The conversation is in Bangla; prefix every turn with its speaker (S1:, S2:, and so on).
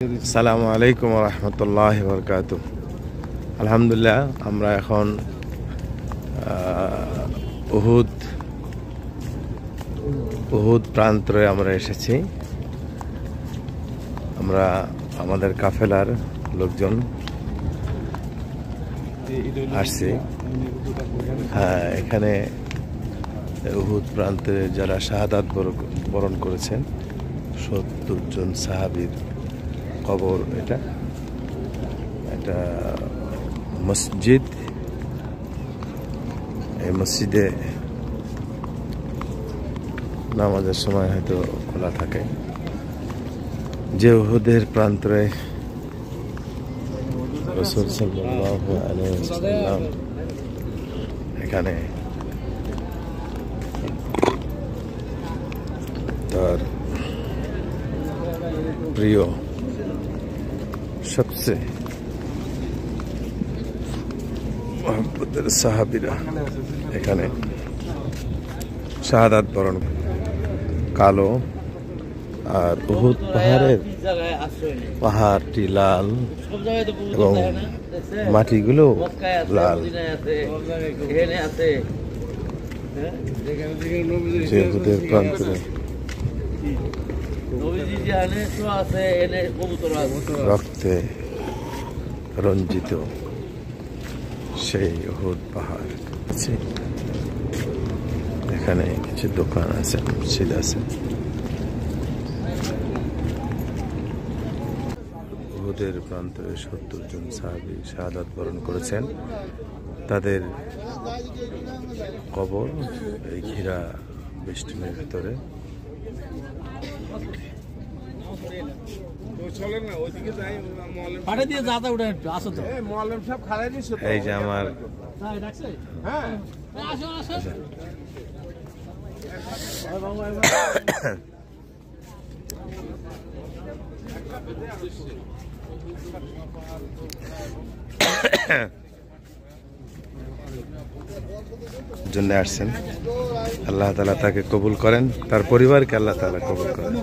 S1: আসসালামু আলাইকুম ওয়া রাহমাতুল্লাহি ওয়া বারাকাতুহু। আলহামদুলিল্লাহ, আমরা এখন উহুদ প্রান্তরে আমরা এসেছি। আমরা আমাদের কাফেলার লোকজন আসছি। হ্যাঁ, এখানে উহুদ প্রান্তে যারা শাহাদাত বরণ করেছেন ৭০ জন সাহাবীর কবর। এটা মসজিদ। এই মসজিদে নামাজের সময় হয়তো খোলা থাকে। যে উহুদের প্রান্তরে রাসূল সাল্লাল্লাহু আলাইহি ওয়াসাল্লাম এখানে তার প্রিয় সবচেয়ে মহব্বতের সাহাবীরা এখানে শাহাদাত বরণ। কালো আর উহুদ পাহাড়টি লাল এবং মাটিগুলো লাল। যে উহুদের প্রান্তরে রক্তে রঞ্জিত সেই উহুদ পাহাড় আছে। এখানে কিছু দোকান আছে, মসজিদ আছে। উহুদের প্রান্তরে ৭০ জন সাহাবী শাহাদাত বরণ করেছেন। তাদের কবর এই ঘিরা বেষ্টনীর ভিতরে। এই যে আমার জন্য আসছেন। আল্লাহ তাআলা তাকে কবুল করেন, তার পরিবারকে আল্লাহ তাআলা কবুল করেন।